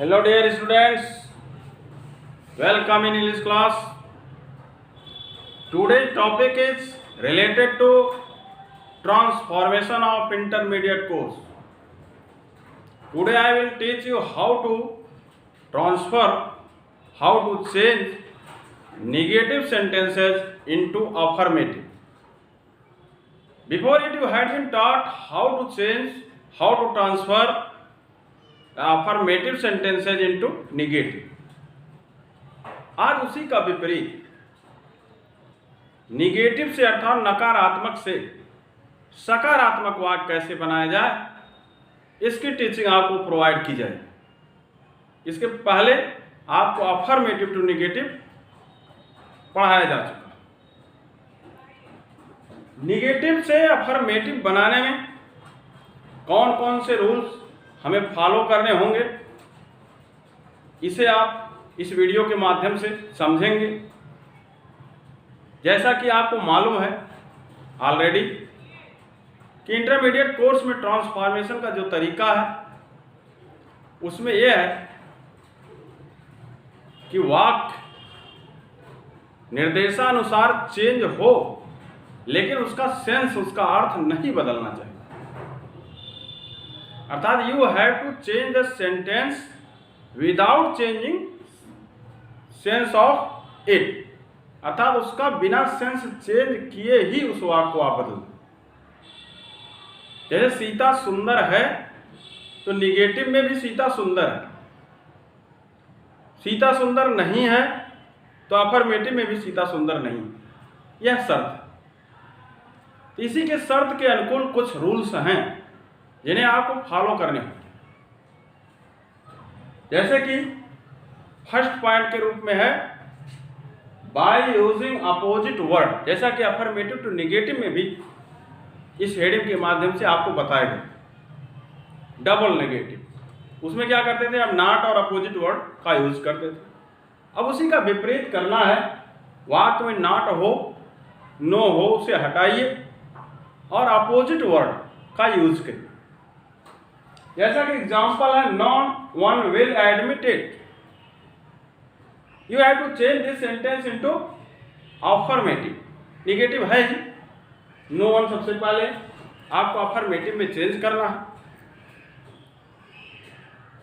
Hello dear students, welcome in English class. Today's topic is related to transformation of intermediate course. Today I will teach you how to transfer, how to change negative sentences into affirmative. Before it you had been taught how to change, how to transfer affirmative sentences into negative. आज उसी का विपरीत negative से अर्थात नकारात्मक से सकारात्मक वाक्य कैसे बनाया जाए इसकी टीचिंग आपको प्रोवाइड की जाएगी। इसके पहले आपको अफर्मेटिव टू निगेटिव पढ़ाया जा चुका। निगेटिव से अफर्मेटिव बनाने में कौन कौन से रूल्स हमें फॉलो करने होंगे इसे आप इस वीडियो के माध्यम से समझेंगे। जैसा कि आपको मालूम है ऑलरेडी कि इंटरमीडिएट कोर्स में ट्रांसफॉर्मेशन का जो तरीका है उसमें यह है कि वाक्य निर्देशानुसार चेंज हो लेकिन उसका सेंस, उसका अर्थ नहीं बदलना चाहिए। अर्थात you have to change the sentence without changing sense of it, अर्थात उसका बिना सेंस चेंज किए ही उस वाक्य को आप बदल। जैसे सीता सुंदर है तो निगेटिव में भी सीता सुंदर है, सीता सुंदर नहीं है तो अफर्मेटिव में भी सीता सुंदर नहीं। यह शर्त है। इसी के शर्त के अनुकूल कुछ रूल्स हैं जिन्हें आपको फॉलो करने होंगे। जैसे कि फर्स्ट पॉइंट के रूप में है बाय यूजिंग अपोजिट वर्ड। जैसा कि अफर्मेटिव टू निगेटिव में भी इस हेडिंग के माध्यम से आपको बताया गया। डबल नेगेटिव उसमें क्या करते थे, अब नॉट और अपोजिट वर्ड का यूज करते थे। अब उसी का विपरीत करना है, वाक्य में नॉट हो, नो हो उसे हटाइए और अपोजिट वर्ड का यूज करिए। जैसा कि एग्जाम्पल है non one will admit it, you have to change this sentence into affirmative. Negative है ही, नो वन सबसे पहले आपको अफर्मेटिव में चेंज करना है।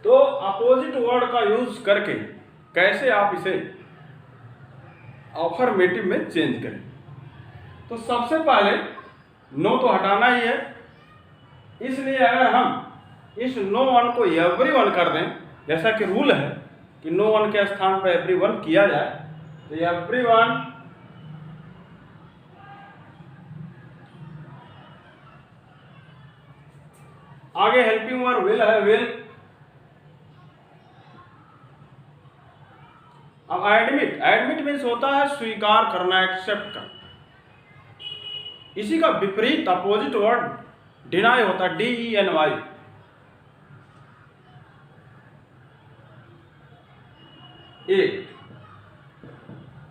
तो अपोजिट वर्ड का यूज करके कैसे आप इसे अफर्मेटिव में चेंज करें। तो सबसे पहले नो तो हटाना ही है, इसलिए अगर हम इस नो वन को एवरी वन कर दें, जैसा कि रूल है कि नो वन के स्थान पर एवरी वन किया जाए, तो एवरी वन आगे हेल्पिंग वर्ब विल है, विल। अब एडमिट, एडमिट मीन्स होता है स्वीकार करना, एक्सेप्ट करना। इसी का विपरीत अपोजिट वर्ड डिनाई होता है, DENY।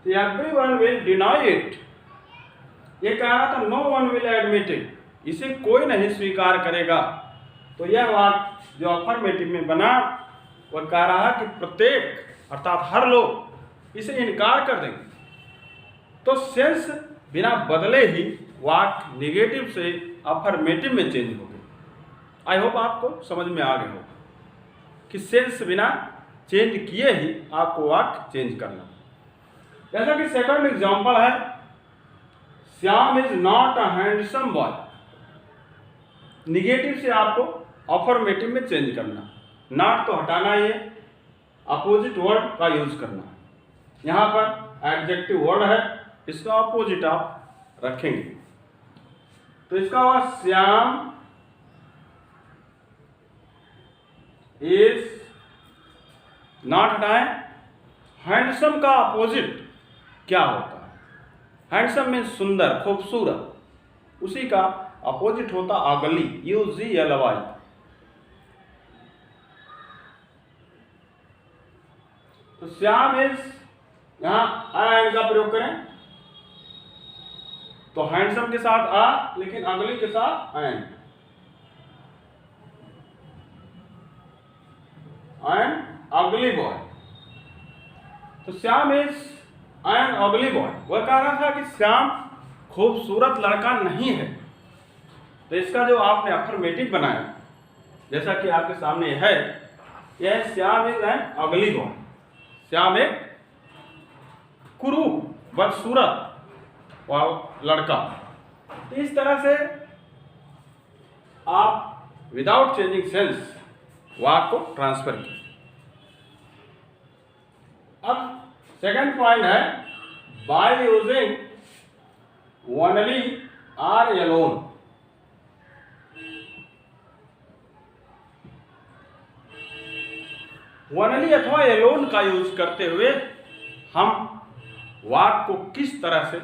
Everyone will deny it, ये कह रहा था no one will admit it, इसे कोई नहीं स्वीकार करेगा। तो यह वाक्य जो अफर्मेटिव में बना वह कह रहा है कि प्रत्येक अर्थात हर लोग इसे इनकार कर देंगे। तो सेंस बिना बदले ही वाक्य निगेटिव से अफर्मेटिव में चेंज हो गए। आई होप आपको समझ में आ गया होगा कि सेंस बिना चेंज किए ही आपको वाक्य चेंज करना। जैसा कि सेकंड एग्जांपल है Shyam is not a handsome boy. Negative से आपको अफर्मेटिव में चेंज करना, नॉट तो हटाना ही है, अपोजिट वर्ड का यूज करना। यहाँ पर एडजेक्टिव वर्ड है, इसका अपोजिट आप रखेंगे। तो इसका हुआ श्याम इज नॉट हटाएं। हैंडसम का अपोजिट क्या होता है? हैंडसम में सुंदर, खूबसूरत, उसी का अपोजिट होता अगली, UGLY। तो श्याम इज, यहां एंड का प्रयोग करें तो हैंडसम के साथ आ, लेकिन अगली के साथ एंड ugly boy। तो Shyam is an ugly boy। वह कह रहा था कि श्याम खूबसूरत लड़का नहीं है। तो इसका जो आपने अफर्मेटिव बनाया, जैसा कि आपके सामने है, यह Shyam is an ugly boy। Shyam एक कुरूप बदसूरत और लड़का। तो इस तरह से आप विदाउट चेंजिंग सेंस वाक्य को ट्रांसफर किए। अब सेकंड पॉइंट है by using only or alone. Only अथवा एलोन का यूज करते हुए हम वाक्य को किस तरह से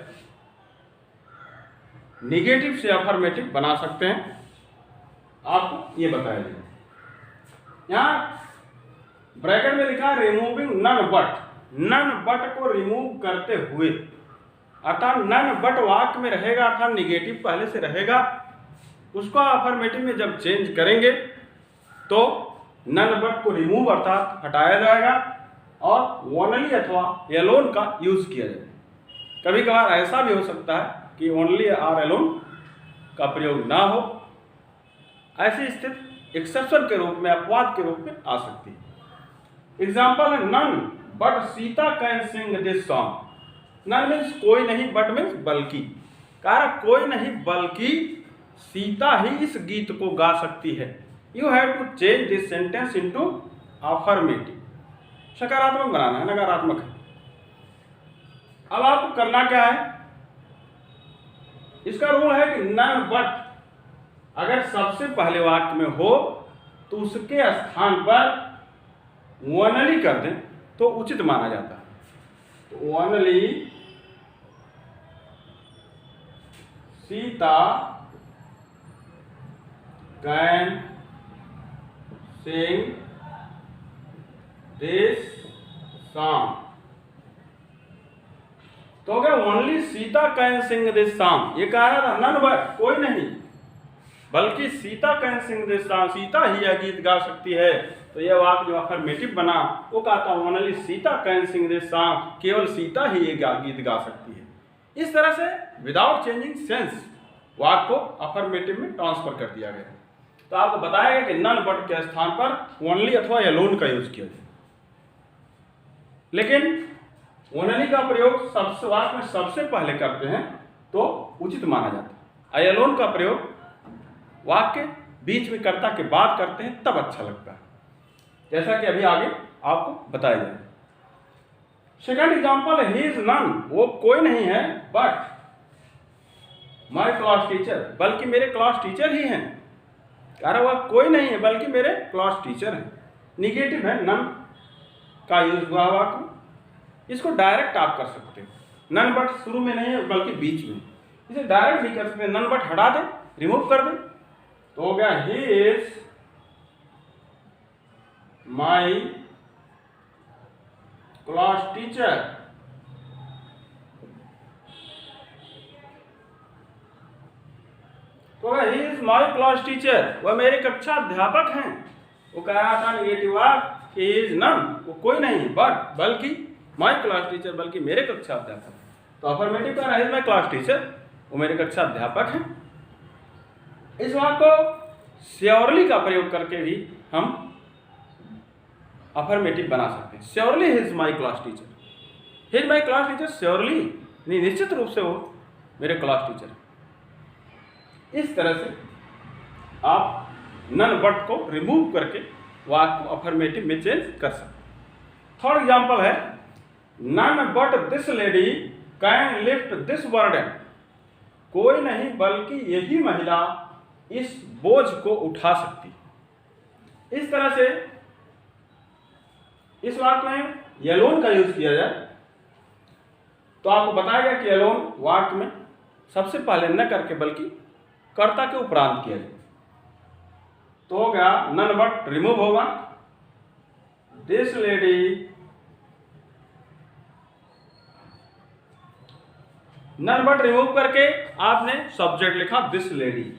निगेटिव से अफर्मेटिव बना सकते हैं, आपको ये बताया जाए। यहां ब्रैकेट में लिखा है removing none but. None but को रिमूव करते हुए, अर्थात नन बट वाक्य में रहेगा, अर्थात निगेटिव पहले से रहेगा, उसको अफर्मेटिव में जब चेंज करेंगे तो नन बट को रिमूव अर्थात हटाया जाएगा और ओनली अथवा एलोन का यूज किया जाएगा। कभी कभार ऐसा भी हो सकता है कि ओनली आर एलोन का प्रयोग ना हो। ऐसी स्थिति एक्सेप्शन के रूप में, अपवाद के रूप में आ सकती है। एग्जाम्पल है none but Sita can sing this song. None means कोई नहीं, बट मीन्स बल्कि। कारण कोई नहीं बल्कि सीता ही इस गीत को गा सकती है। You have to change this sentence into affirmative. सकारात्मक बनाना है, नकारात्मक है। अब आपको करना क्या है, इसका रूल है कि नन बट अगर सबसे पहले वाक्य में हो तो उसके स्थान पर ओनली कर दें तो उचित माना जाता है। तो only Sita can sing this song. तो अगर only Sita can sing this song, ये कह रहा था नन बट कोई नहीं बल्कि Sita can sing this song, Sita ही यह गीत गा सकती है। तो यह वाक्य जो अफर्मेटिव बना वो कहता only Sita can sing this song, केवल सीता ही ये गीत गा सकती है। इस तरह से विदाउट चेंजिंग सेंस वाक्य को अफर्मेटिव में ट्रांसफर कर दिया गया। तो आपको बताया गया कि नन बट के स्थान पर ओनली अथवा एलोन का यूज किया जाए। लेकिन ओनली का प्रयोग सबसे वाक्य में सबसे पहले करते हैं तो उचित माना जाता है। एलोन का प्रयोग वाक्य बीच में कर्ता के बाद करते हैं तब अच्छा लगता है, जैसा कि अभी आगे आपको बताया जाए। Second example, he is none, वो कोई नहीं है, बट माय क्लास टीचर, बल्कि मेरे क्लास टीचर ही हैं। अरे वह कोई नहीं है बल्कि मेरे क्लास टीचर हैं। निगेटिव है, नन का यूज हुआ वाक्य। इसको डायरेक्ट आप कर सकते हो, नन बट शुरू में नहीं है बल्कि बीच में। इसे डायरेक्ट भी कर सकते हैं, नन बट हटा दें, रिमूव कर दें तो हो गया he is my class teacher. तो he is my class teacher, वह मेरे कक्षा अध्यापक हैं। वो कह रहा था निगेटिव वाक्य ही इज नन, वो कोई नहीं बट बल्कि माई क्लास टीचर, बल्कि मेरे कक्षा अध्यापक। तो अफर्मेटिव कह रहा है माई क्लास टीचर, वो मेरे कक्षा अध्यापक हैं। इस वाक्य को श्योरली का प्रयोग करके भी हम अफर्मेटिव बना सकते हैं। Surely he is my class teacher, he is my class teacher, surely निश्चित रूप से वो मेरे क्लास टीचर हैं। इस तरह से आप नन बट को रिमूव करके वाक्य को अफर्मेटिव में चेंज कर सकते हैं। थर्ड एग्जांपल है none but this lady can lift this burden, कोई नहीं बल्कि यही महिला इस बोझ को उठा सकती है। इस तरह से इस वाक्य में एलोन का यूज किया जाए तो आपको बताया गया कि एलोन वाक्य में सबसे पहले न करके बल्कि कर्ता के उपरांत किया जाए। तो हो गया नन बट रिमूव होगा, this lady, none but remove करके आपने सब्जेक्ट लिखा दिस लेडी।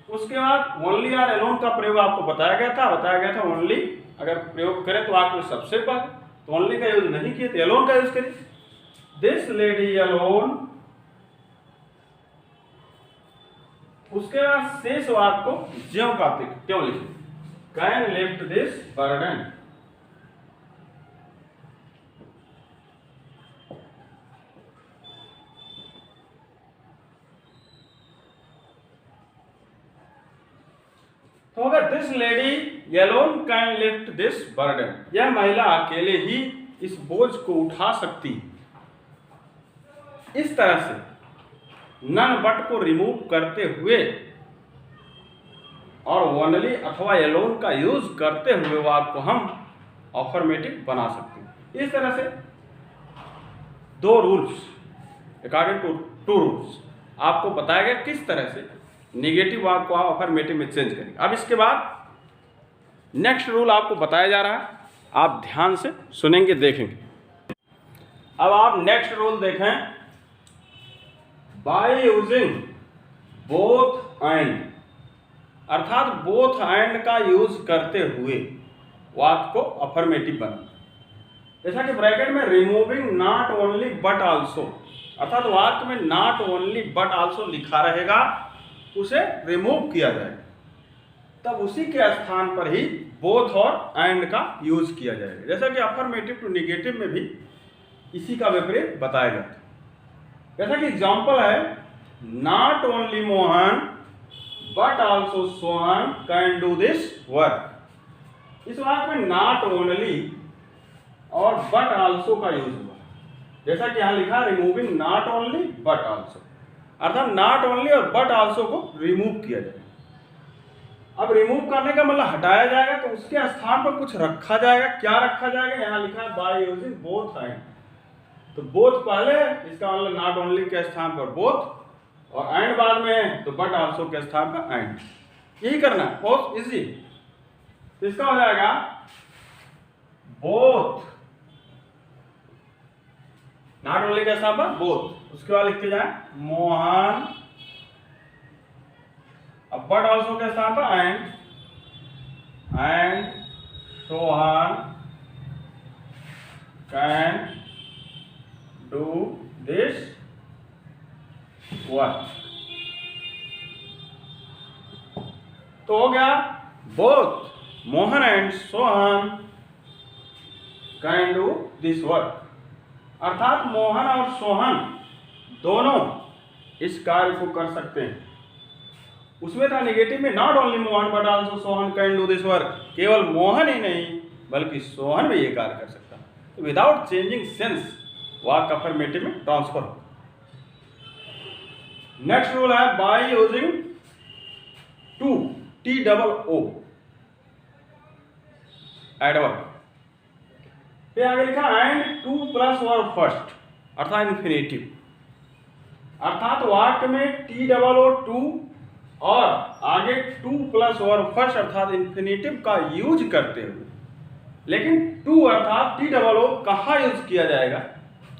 उसके बाद ओनली आर एलोन का प्रयोग आपको बताया गया था ओनली अगर प्रयोग करें तो वाक्य में सबसे पहले, तो ओनली का यूज नहीं किए तो एलोन का यूज करिए। दिस लेडी अलोन, उसके बाद शेष वाक्य को ज्यों का क्यों लिखे, कैन लिफ्ट दिस बर्डन। तो अगर this lady alone can lift this burden, यह महिला अकेले ही इस बोझ को उठा सकती। इस तरह से नन बट को रिमूव करते हुए और ओनली अथवा एलोन का यूज करते हुए वाक्य को हम अफर्मेटिव बना सकते हैं। इस तरह से दो rules, according to two rules आपको बताया गया किस तरह से नेगेटिव वाक्य को आप अफर्मेटिव में चेंज करेंगे। अब इसके बाद नेक्स्ट रूल आपको बताया जा रहा है, आप ध्यान से सुनेंगे, देखेंगे। अब आप नेक्स्ट रूल देखें, बाय यूजिंग बोथ एंड, अर्थात बोथ एंड का यूज करते हुए वाक्य को अफर्मेटिव बनाना। जैसा कि ब्रैकेट में removing not only but also, अर्थात वाक्य में नॉट ओनली बट आल्सो लिखा रहेगा, उसे रिमूव किया जाएगा, तब उसी के स्थान पर ही बोथ और एंड का यूज किया जाएगा। जैसा कि अफर्मेटिव टू नेगेटिव में भी इसी का विपरीत बताया जाता है। जैसा कि एग्जांपल है, not only Mohan but also Sohan can do this work. इस वाक्य में नॉट ओनली और बट आल्सो का यूज हुआ, जैसा कि यहां लिखा removing not only but also, अर्थात नॉट ओनली और बट आल्सो को रिमूव किया जाएगा। अब रिमूव करने का मतलब हटाया जाएगा, तो उसके स्थान पर कुछ रखा जाएगा। क्या रखा जाएगा? यहाँ लिखा है बाय यूजिंग बोथ एंड, तो बोथ पहले, इसका मतलब नॉट ओनली के स्थान पर बोथ और एंड बाद में, तो बट आल्सो के स्थान पर एंड। यही करना है, बहुत इजी। तो इसका हो जाएगा बोथ, नॉट ओनली के स्थान पर बोथ, उसके बाद लिखते जाए मोहन, अब बट आल्सो के स्थान पर and Sohan can do this work. तो हो गया both Mohan and Sohan can do this work, अर्थात मोहन और सोहन दोनों इस कार्य को कर सकते हैं। उसमें था नेगेटिव में not only Mohan but also Sohan can do this work, केवल मोहन ही नहीं बल्कि सोहन भी ये कार्य कर सकता है। तो विदाउट चेंजिंग सेंस वाक्य अफर्मेटिव में ट्रांसफर होगा। नेक्स्ट रूल है by using too, T double O adverb, फिर आगे लिखा and to plus verb first, अर्थात इन्फिनेटिव, अर्थात वाक्य में टी डबल ओ टू और आगे टू प्लस वर्ब फर्स्ट अर्थात इन्फिनेटिव का यूज करते हुए, लेकिन टू अर्थात टी डबल ओ कहाँ यूज किया जाएगा,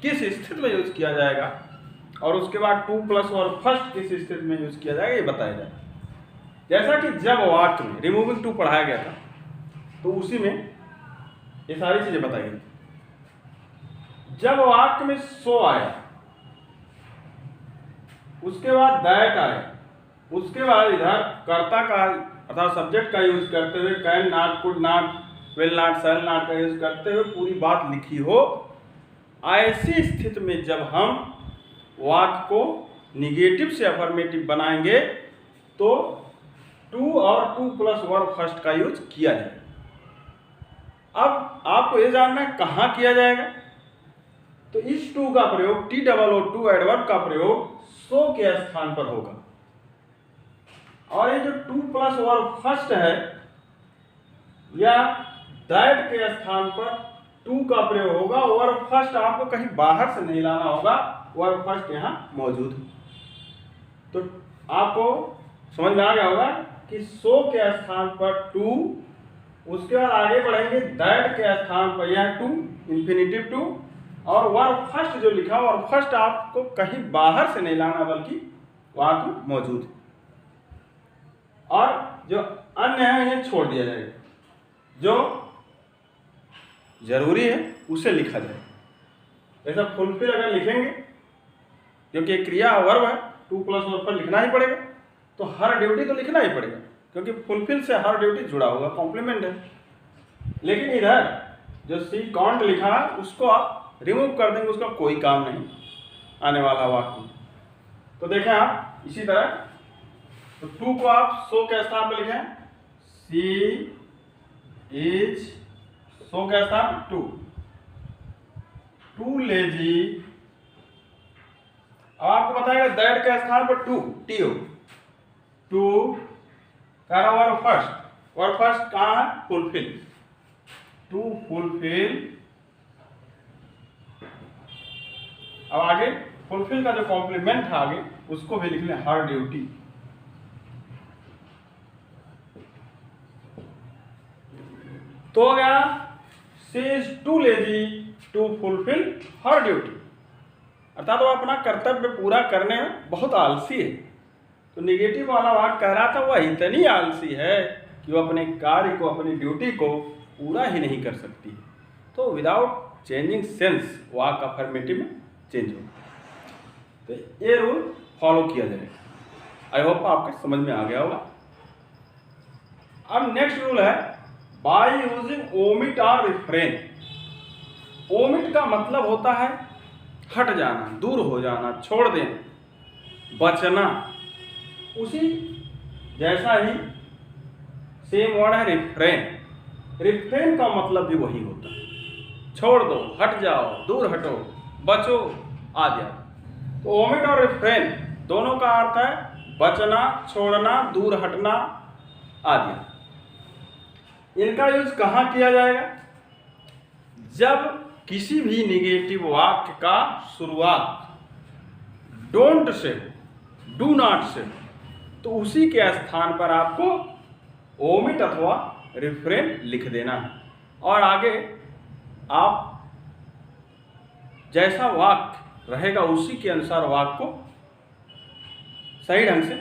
किस स्थिति में यूज किया जाएगा, और उसके बाद टू प्लस वर्ब फर्स्ट किस स्थिति में यूज किया जाएगा, ये बताया जाएगा। जैसा कि जब वाक्य में रिमूविंग टू पढ़ाया गया था, तो उसी में ये सारी चीजें बताई गई। जब वाक्य में सो आया, उसके बाद दैट आया, उसके बाद इधर कर्ता का अर्थात सब्जेक्ट का यूज करते हुए can not, could not, will not, shall not का यूज करते हुए पूरी बात लिखी हो, ऐसी स्थिति में जब हम वाक्य को निगेटिव से अफर्मेटिव बनाएंगे तो टू और टू प्लस वर्ब फर्स्ट का यूज किया जाएगा। अब आपको ये जानना है कहाँ किया जाएगा, तो इस टू का प्रयोग, T double O too adverb का प्रयोग सो के स्थान पर होगा, और ये जो टू प्लस वर्ब फर्स्ट है या दैट के स्थान पर टू का प्रयोग होगा। वर्ब फर्स्ट आपको कहीं बाहर से नहीं लाना होगा, वर्ब फर्स्ट यहाँ मौजूद है। तो आपको समझ में आ गया होगा कि सो के स्थान पर टू, उसके बाद आगे बढ़ेंगे दैट के स्थान पर यह टू, इन्फिनेटिव टू, और वर्ब फर्स्ट जो लिखा, वर्ब फर्स्ट आपको कहीं बाहर से नहीं लाना बल्कि वाक्य मौजूद है, और जो अन्य है इन्हें छोड़ दिया जाएगा। जो जरूरी है उसे लिखा जाए। ऐसा फुलफिल अगर लिखेंगे, क्योंकि एक क्रिया वर्ब है, टू प्लस वर्ब पर लिखना ही पड़ेगा, तो हर ड्यूटी तो लिखना ही पड़ेगा, क्योंकि फुलफिल से हर ड्यूटी जुड़ा हुआ कॉम्प्लीमेंट है। लेकिन इधर जो सी कांट लिखा है उसको आप रिमूव कर देंगे, उसका कोई काम नहीं आने वाला वाक्य में। तो देखें आप इसी तरह, तो टू को आप सो के स्थान पर लिखें, सी इज, सो के स्थान टू, टू लेजी। अब आपको बताएगा दैट के स्थान पर टू, टीओ, टू का वर्ब फर्स्ट, वर्ब फर्स्ट कहाँ है, फुलफिल, टू फुलफिल। अब आगे फुलफिल का जो कॉम्प्लीमेंट है आगे उसको भी लिख लें, हर ड्यूटी। तो हो गया she is too lazy to fulfil her duty, अर्थात वो अपना कर्तव्य पूरा करने में बहुत आलसी है। तो निगेटिव वाला वाक्य कह रहा था वह इतनी आलसी है कि वो अपने कार्य को, अपनी ड्यूटी को पूरा ही नहीं कर सकती है। तो विदाउट चेंजिंग सेंस वाक्य अफर्मेटिव में चेंज होगा। तो ये रूल फॉलो किया जाएगा। आई होप आपके समझ में आ गया होगा। अब नेक्स्ट रूल है बाय यूजिंग ओमिट और रिफ्रेन। ओमिट का मतलब होता है हट जाना, दूर हो जाना, छोड़ देना, बचना। उसी जैसा ही सेम वर्ड है रिफ्रेन। रिफ्रेन का मतलब भी वही होता है, छोड़ दो, हट जाओ, दूर हटो, बचो आदि। तो ओमिट और रिफ्रेन दोनों का अर्थ है बचना, छोड़ना, दूर हटना आदि। इनका यूज कहाँ किया जाएगा, जब किसी भी निगेटिव वाक्य का शुरुआत डोंट से, डू नॉट से, तो उसी के स्थान पर आपको ओमिट अथवा रिफ्रेन लिख देना है, और आगे आप जैसा वाक्य रहेगा उसी के अनुसार वाक्य को सही ढंग से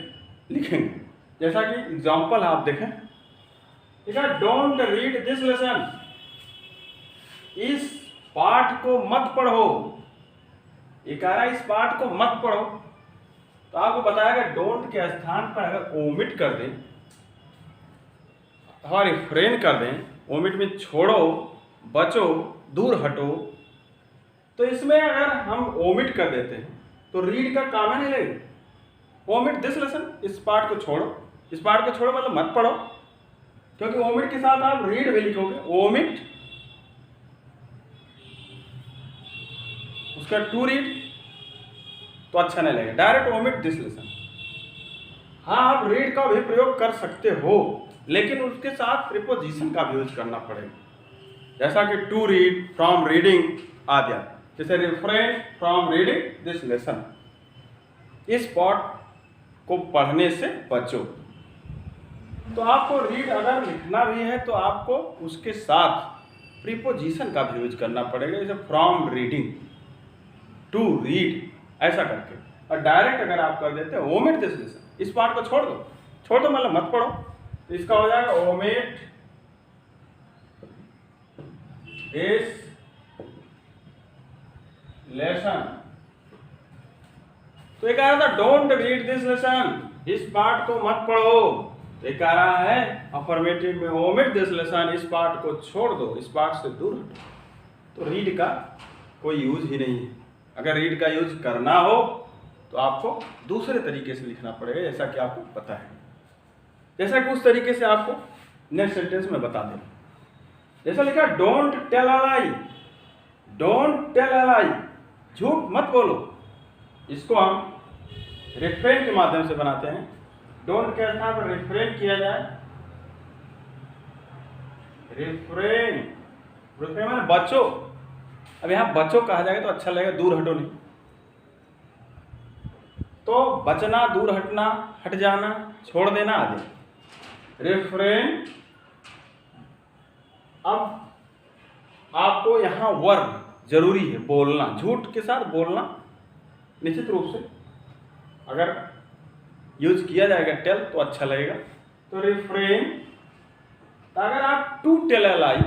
लिखेंगे। जैसा कि एग्जाम्पल आप देखें, डोंट रीड दिस लेसन, इस पाठ को मत पढ़ो। ये कह रहा है इस पाठ को मत पढ़ो, तो आपको बताया डोंट के स्थान पर अगर ओमिट कर दें और रिफ्रेन कर दें, ओमिट में छोड़ो, बचो, दूर हटो, तो इसमें अगर हम ओमिट कर देते हैं तो रीड का काम ही नहीं लगेगा। ओमिट दिस लेसन, इस पाठ को छोड़ो, इस पाठ को छोड़ो मतलब मत पढ़ो, क्योंकि ओमिट के साथ आप रीड भी लिखोगे, ओमिट उसका टू रीड तो अच्छा नहीं लगेगा, डायरेक्ट ओमिट दिस लेसन। हाँ, आप रीड का भी प्रयोग कर सकते हो, लेकिन उसके साथ प्रीपोजिशन का भी यूज करना पड़ेगा, जैसा कि टू रीड, फ्रॉम रीडिंग आदि। जैसे refrain from reading this lesson, इस पाठ को पढ़ने से बचो। तो आपको रीड अगर लिखना भी है तो आपको उसके साथ प्रीपोजिशन का भी यूज करना पड़ेगा, जैसे फ्रॉम रीडिंग, टू रीड, ऐसा करके। और डायरेक्ट अगर आप कर देते हैं ओमिट दिस लेसन, इस पार्ट को छोड़ दो, छोड़ दो मतलब मत पढ़ो, तो इसका हो जाएगा ओमिट दिस लेसन। तो ये कह रहा था डोंट रीड दिस लेसन, इस पार्ट को मत पढ़ो। तो ये कह रहा है अफर्मेटिव में ओमिट दिस लेसन, इस पार्ट को छोड़ दो, इस पार्ट से दूर हटो। तो रीड का कोई यूज ही नहीं है। अगर रीड का यूज करना हो तो आपको दूसरे तरीके से लिखना पड़ेगा, जैसा कि आपको पता है, जैसा कि उस तरीके से आपको नेक्स्ट सेंटेंस में बता दें। जैसा लिखा don't tell a lie, don't tell a lie, झूठ मत बोलो। इसको हम रिफ्रेन के माध्यम से बनाते हैं। डोंट के स्थान पर रिफ्रेन किया जाए, रिफ्रेन, रिफ्रेन माने बचो। अब यहां बचो कहा जाएगा तो अच्छा लगेगा, दूर हटो नहीं। तो बचना, दूर हटना, हट जाना, छोड़ देना आदि। रिफ्रेन। अब आपको यहां वर्ब जरूरी है, बोलना, झूठ के साथ बोलना निश्चित रूप से अगर यूज किया जाएगा टेल तो अच्छा लगेगा। तो रिफ्रेन, अगर आप टू टेल अ लाई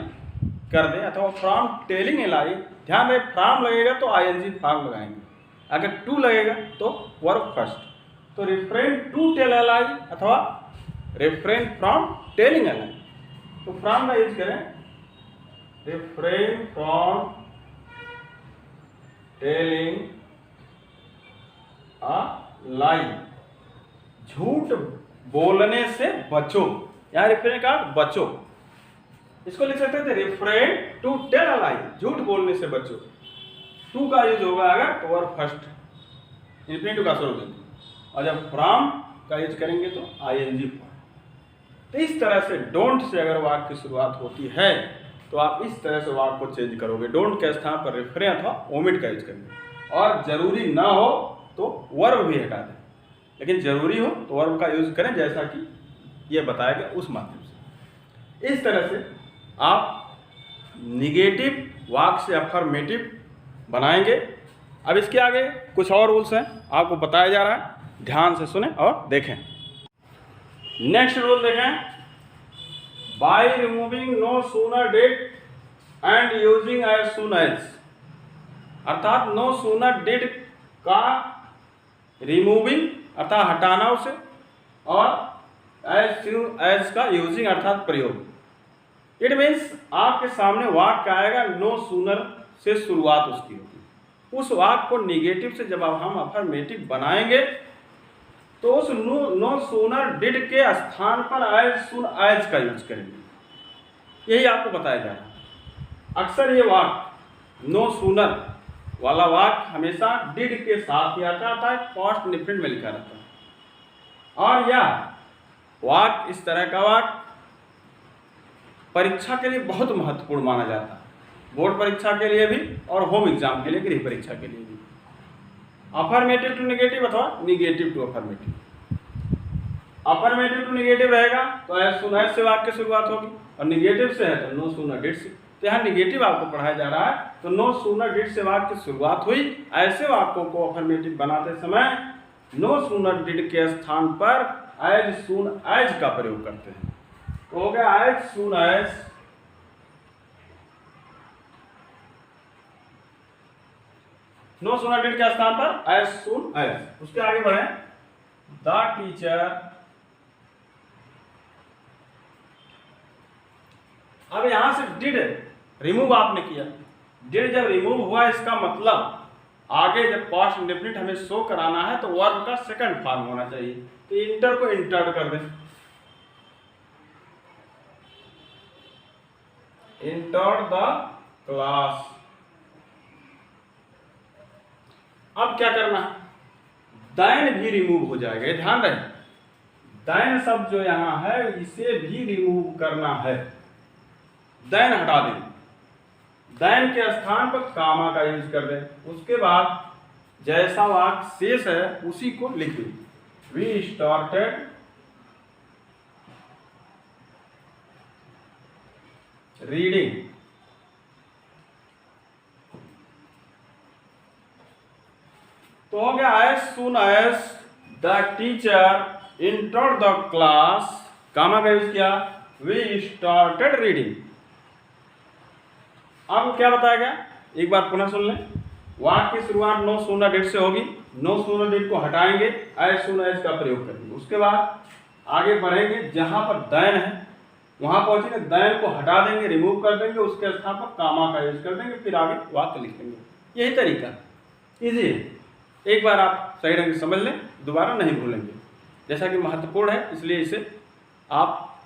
कर दें, अथवा फ्रॉम टेलिंग ए लाई, ध्यान रहे फ्रॉम लगेगा तो आईएनजी फॉर्म लगाएंगे, अगर टू लगेगा तो वर्ब फर्स्ट। तो रिफ्रेन टू टेल ए लाई अथवा रिफ्रेन फ्रॉम टेलिंग ए लाई। तो फ्रॉम का यूज करें, refrain from telling a lie, झूठ बोलने से बचो। यहाँ रिफ्रेन का बचो, इसको लिख सकते थे refrain to tell a lie, झूठ बोलने से बचो। टू का यूज होगा अगर तो वर्ब फर्स्ट इंफिनिटिव का स्वरूप देंगे, और जब फ्रॉम का यूज करेंगे तो आईएनजी फॉर्म। तो इस तरह से डोंट से अगर वाक्य की शुरुआत होती है तो आप इस तरह से वाक्य को चेंज करोगे, डोंट के स्थान पर रिफ्रेन अथवा ओमिट का यूज करेंगे। और जरूरी ना हो तो वर्ब भी हटा दें, लेकिन जरूरी हो तो वर्ब का यूज करें, जैसा कि यह बताया गया उस माध्यम से। इस तरह से आप निगेटिव वाक्य से अफर्मेटिव बनाएंगे। अब इसके आगे कुछ और रूल्स हैं, आपको बताया जा रहा है, ध्यान से सुने और देखें। नेक्स्ट रूल देखें, by removing no sooner did and using as soon as, अर्थात नो सूनर डिड का रिमूविंग अर्थात हटाना उसे, और एज का यूजिंग अर्थात प्रयोग। इट मीन्स आपके सामने वाक्य आएगा, नो सूनर से शुरुआत उसकी होगी। उस वाक्य को निगेटिव से जब हम अफर्मेटिव बनाएंगे तो उस नो सूनर डिड के स्थान पर एज सून एज का यूज करेंगे। यही आपको बताया जा रहा है। अक्सर ये वाक्य नो सूनर वाला वाक्य हमेशा डिड के साथ ही आता है, पास्ट इंडेफिनिट में लिखा रहता है। और यह वाक्य, इस तरह का वाक्य परीक्षा के लिए बहुत महत्वपूर्ण माना जाता है, बोर्ड परीक्षा के लिए भी और होम एग्जाम के लिए, गृह परीक्षा के लिए भी। अफर्मेटिव टू निगेटिव अथवा negative to affirmative. Affirmative to negative रहेगा तो एज सून एज से वाक्य की शुरुआत होगी, और निगेटिव से है तो नो सूनर डिड से। तो यहाँ निगेटिव आपको पढ़ाया जा रहा है, तो नो सूनर डिड से वाक्य की शुरुआत हुई। ऐसे वाक्यों को अफर्मेटिव बनाते समय नो सूनर डिड के स्थान पर एज सून एज का प्रयोग करते हैं। तो हो गया as soon as, no sooner did के स्थान पर एज सून एज। उसके आगे बढ़े, द टीचर। अब यहां से डिड रिमूव आपने किया, डिड जब रिमूव हुआ इसका मतलब आगे जब पास्ट इंडेफिनिट हमें शो कराना है तो वर्ब का सेकंड फॉर्म होना चाहिए। तो इंटर को इंटर्ड कर दें, इंटर्ड द क्लास। अब क्या करना है, दैन भी रिमूव हो जाएगा, ध्यान रहे दैन शब्द जो यहां है इसे भी रिमूव करना है, दैन हटा दें। दैन के स्थान पर कामा का यूज कर दें। उसके बाद जैसा वाक्य शेष है उसी को लिख दें, वी स्टार्टेड रीडिंग। तो हो गया as soon as the teacher entered the class, comma का यूज किया, वी स्टार्टेड रीडिंग। अब क्या बताया गया, एक बार पुनः सुन लें। वाक्य की शुरुआत नो सूनर डिड से होगी, नो सूनर डिड को हटाएंगे, एज सून एज का प्रयोग करेंगे। उसके बाद आगे बढ़ेंगे, जहां पर दैन है वहां पहुंचेंगे, दैन को हटा देंगे, रिमूव कर देंगे, उसके स्थान पर कामा का यूज कर देंगे, फिर आगे वाक्य लिख देंगे। यही तरीका इजी है, एक बार आप सही ढंग से समझ लें, दोबारा नहीं भूलेंगे। जैसा कि महत्वपूर्ण है इसलिए इसे आप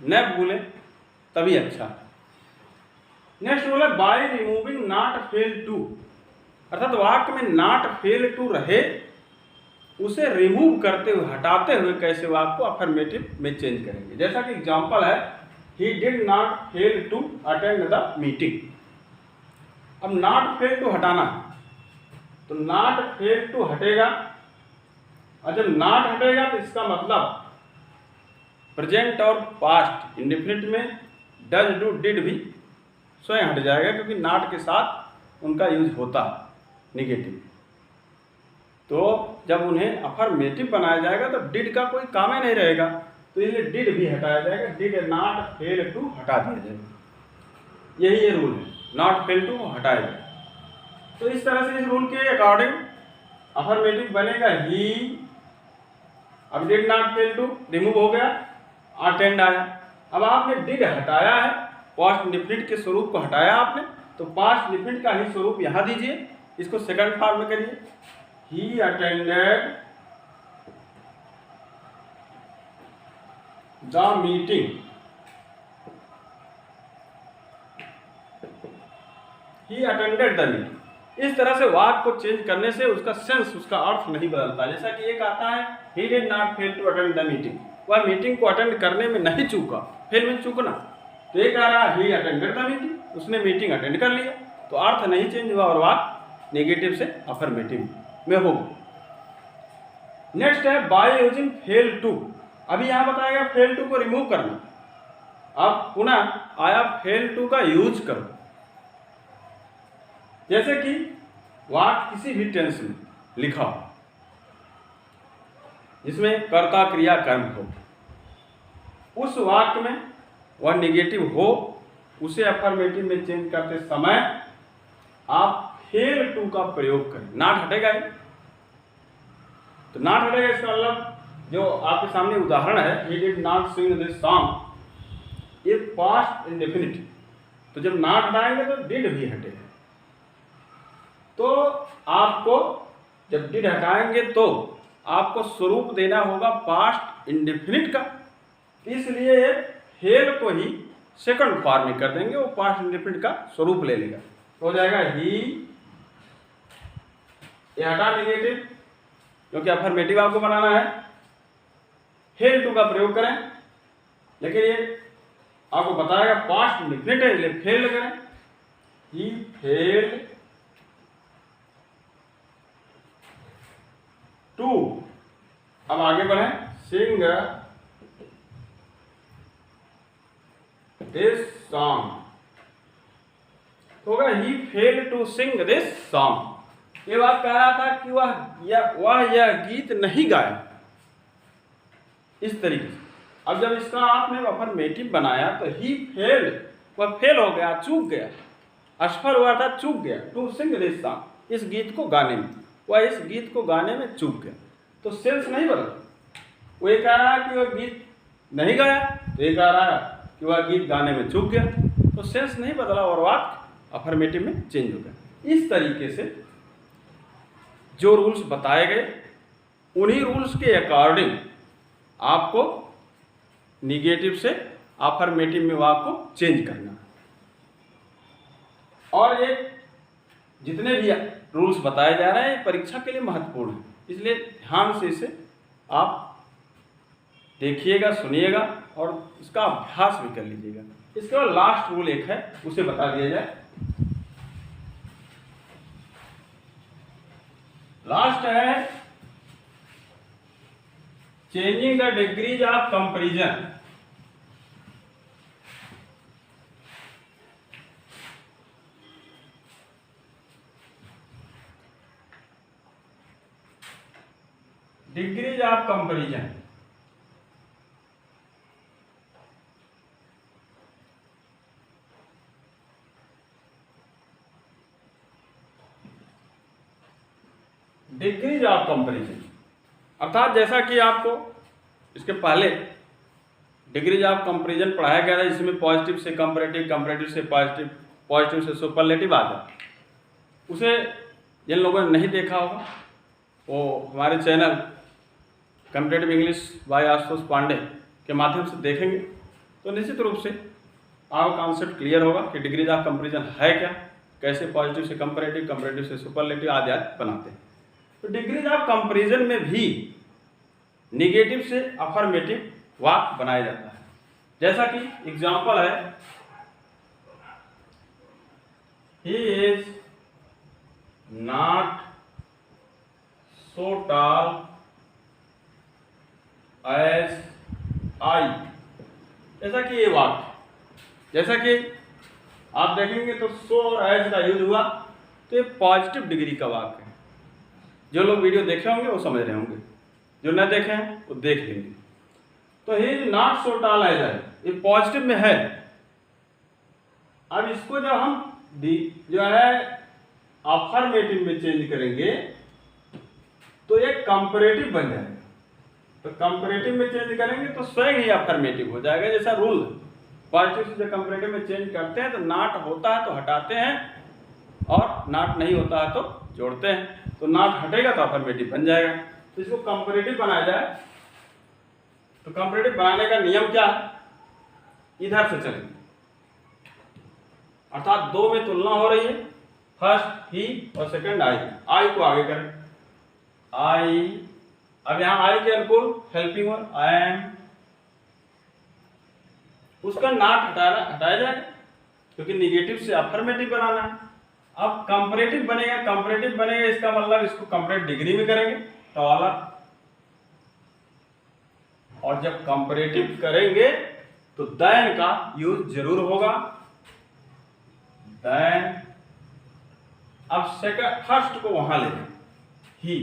न भूलें तभी अच्छा है। नेक्स्ट रूल है by removing not fail to, अर्थात वाक्य में नॉट फेल टू रहे उसे रिमूव करते हुए, हटाते हुए कैसे वाक्य को अफर्मेटिव में चेंज करेंगे। जैसा कि एग्जांपल है, he did not fail to attend the meeting. अब नॉट फेल टू हटाना है तो नॉट फेल टू हटेगा, और जब नॉट हटेगा तो इसका मतलब प्रेजेंट और पास्ट इंडेफिनिट में डज डू डिड भी स्वयं हट जाएगा, क्योंकि नॉट के साथ उनका यूज होता निगेटिव। तो जब उन्हें अफर्मेटिव बनाया जाएगा तो डिड का कोई काम ही नहीं रहेगा, तो इसलिए डिड भी हटाया जाएगा, डिड नॉट फेल टू हटा दिया जाएगा। यही ये रूल है, नॉट फेल टू हटाया जाए। तो इस तरह से इस रूल के अकॉर्डिंग अफर्मेटिव बनेगा ही, अब did not fail to remove हो गया, अटेंड आया। अब आपने डिड हटाया है, पास्ट इंडेफिनिट के स्वरूप को हटाया आपने, तो पास्ट इंडेफिनिट का ही स्वरूप यहाँ दीजिए, इसको सेकंड फॉर्म में करिए, he attended the meeting, he attended the meeting. इस तरह से वाक्य को चेंज करने से उसका सेंस, उसका अर्थ नहीं बदलता। जैसा कि एक आता है he did not fail to attend the meeting, वह मीटिंग को अटेंड करने में नहीं चूका, फेल में चूकना। तो एक आ रहा ही अटेंडेड द मीटिंग, उसने मीटिंग अटेंड कर लिया, तो अर्थ नहीं चेंज हुआ और वाक्य नेगेटिव से अफर्मेटिव में होगा। नेक्स्ट है बाय यूजिंग फेल टू। अभी यहाँ बताएगा फेल टू को रिमूव करना, अब पुनः आया फेल टू का यूज करो। जैसे कि वाक्य किसी भी टेंस में लिखा हो जिसमें कर्ता क्रिया कर्म हो, उस वाक्य में वह निगेटिव हो, उसे अफर्मेटिव में चेंज करते समय आप फेल टू का प्रयोग करें। नॉट हटेगा, तो नॉट हटेगा इसका मतलब जो आपके सामने उदाहरण है, he did not Singh this song, ये पास्ट इंडेफिनिट, तो जब नॉट हटाएंगे तो डिड भी हटेगा। तो आपको जब डिड हटाएंगे तो आपको स्वरूप देना होगा पास्ट इंडेफिनिट का, इसलिए फेल को ही सेकंड फॉर्म में कर देंगे, वो पास्ट इंडेफिनिट का स्वरूप ले लेगा, तो हो जाएगा ही, ये हटा नेगेटिव क्योंकि अफर्मेटिव आपको बनाना है, फेल टू का प्रयोग करें, लेकिन ये आपको बताएगा पास्ट इंडेफिनिट है इसलिए फेल करें, ही फेल टू। अब आगे बढ़े, सिंग दिस सॉन्ग, होगा he fail to sing this song. ये बात कह रहा था कि वह यह गीत नहीं गाया, इस तरीके से। अब जब इसका आपने अफर्मेटिव बनाया तो ही फेल, वह फेल हो गया, चूक गया, असफल हुआ था, चूक गया, टू सिंग दिस सॉन्ग, इस गीत को गाने में, वह इस गीत को गाने में चूक गया, तो सेंस नहीं बदला। वो ये कह रहा है कि वह गीत नहीं गाया, तो ये कह रहा है कि वह गीत गाने में चूक गया, तो सेंस नहीं बदला और वाक्य अफर्मेटिव में चेंज हो गया। इस तरीके से जो रूल्स बताए गए, उन्हीं रूल्स के अकॉर्डिंग आपको निगेटिव से अफर्मेटिव में वाक्य को चेंज करना। और ये जितने भी रूल्स बताए जा रहे हैं परीक्षा के लिए महत्वपूर्ण है, इसलिए ध्यान से इसे आप देखिएगा, सुनिएगा और इसका अभ्यास भी कर लीजिएगा। इसके बाद लास्ट रूल एक है, उसे बता दिया जाए। लास्ट है changing the degrees of comparison. Degrees of comparison, degrees of comparison अर्थात जैसा कि आपको इसके पहले डिग्रीज ऑफ कंपैरिजन पढ़ाया गया था, जिसमें पॉजिटिव से कंपैरेटिव, कंपैरेटिव से पॉजिटिव, पॉजिटिव से सुपरलेटिव आता, उसे जिन लोगों ने नहीं देखा होगा वो हमारे channel comparative English by Ashutosh Pandey के माध्यम से देखेंगे, तो निश्चित रूप से आपका कॉन्सेप्ट क्लियर होगा कि डिग्रीज ऑफ कंपैरिजन है क्या, कैसे पॉजिटिव से कंपैरेटिव, कंपैरेटिव से सुपरलेटिव आदि बनाते हैं। तो डिग्रीज ऑफ कंपैरिजन में भी निगेटिव से अफर्मेटिव वाक्य बनाया जाता है। जैसा कि एग्जाम्पल है, he is not so tall as I, जैसा कि ये वाक्य, जैसा कि आप देखेंगे तो सो और एज का यूज हुआ, तो ये पॉजिटिव डिग्री का वाक्य है। जो लोग वीडियो देखे होंगे वो समझ रहे होंगे, जो न देखे हैं वो देख लेंगे। तो he is not so tall as I, ये पॉजिटिव में है। अब इसको जब हम जो है अफर्मेटिव में चेंज करेंगे तो एक कंपैरेटिव बन जाएगा। तो कंपैरेटिव में चेंज करेंगे तो स्वयं ही अफर्मेटिव हो जाएगा। जैसा रूल पॉजिटिव से जब कंपैरेटिव में चेंज करते हैं तो नॉट होता है तो हटाते हैं और नॉट नहीं होता है तो जोड़ते हैं। तो नॉट हटेगा तो अफर्मेटिव बन जाएगा। तो इसको कंपैरेटिव बनाया जाए तो कंपैरेटिव बनाने का नियम क्या है, इधर से चलेंगे, अर्थात दो में तुलना हो रही है, फर्स्ट ही और सेकंड आई को आगे करें, आई। अब यहां आई के अनुकूल हेल्पिंग वर्ब आई एम, उसका नॉट हटाया जाएगा क्योंकि निगेटिव से अफर्मेटिव बनाना है। अब कंपैरेटिव बनेगा इसका मतलब इसको कंपैरेटिव डिग्री में करेंगे डॉलर, और जब कंपैरेटिव करेंगे तो देन का यूज जरूर होगा, देन। अब सेकंड फर्स्ट को वहां ले ही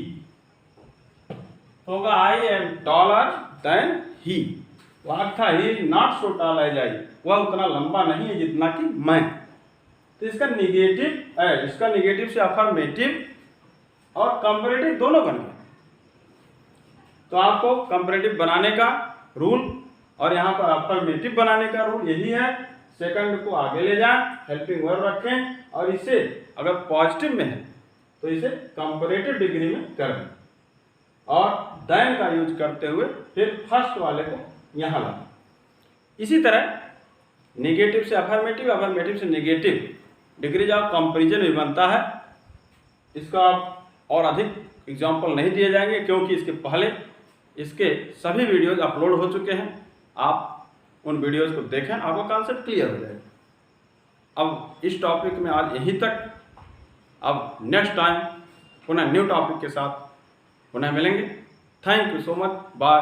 तो होगा I am taller than he. वाक्य था he not so tall as I, वह उतना लंबा नहीं है जितना कि मैं। तो इसका निगेटिव से अफर्मेटिव और कंपैरेटिव दोनों बन गए। तो आपको कंपैरेटिव बनाने का रूल और यहाँ पर अफर्मेटिव बनाने का रूल यही है। सेकंड को आगे ले जाएं, हेल्पिंग वर्ब रखें और इसे अगर पॉजिटिव में है तो इसे कंपैरेटिव डिग्री में कर दें और देन का यूज करते हुए फिर फर्स्ट वाले को यहाँ लाएं। इसी तरह नेगेटिव से अफर्मेटिव, अफर्मेटिव से नेगेटिव डिग्री जब कंपैरिजन भी बनता है, इसका और अधिक एग्जाम्पल नहीं दिए जाएंगे क्योंकि इसके पहले इसके सभी वीडियोज अपलोड हो चुके हैं। आप उन वीडियोज को देखें, आपको कॉन्सेप्ट क्लियर हो जाएगा। अब इस टॉपिक में आज यहीं तक। अब नेक्स्ट टाइम पुनः न्यू टॉपिक के साथ पुनः मिलेंगे। Thank you so much, bye.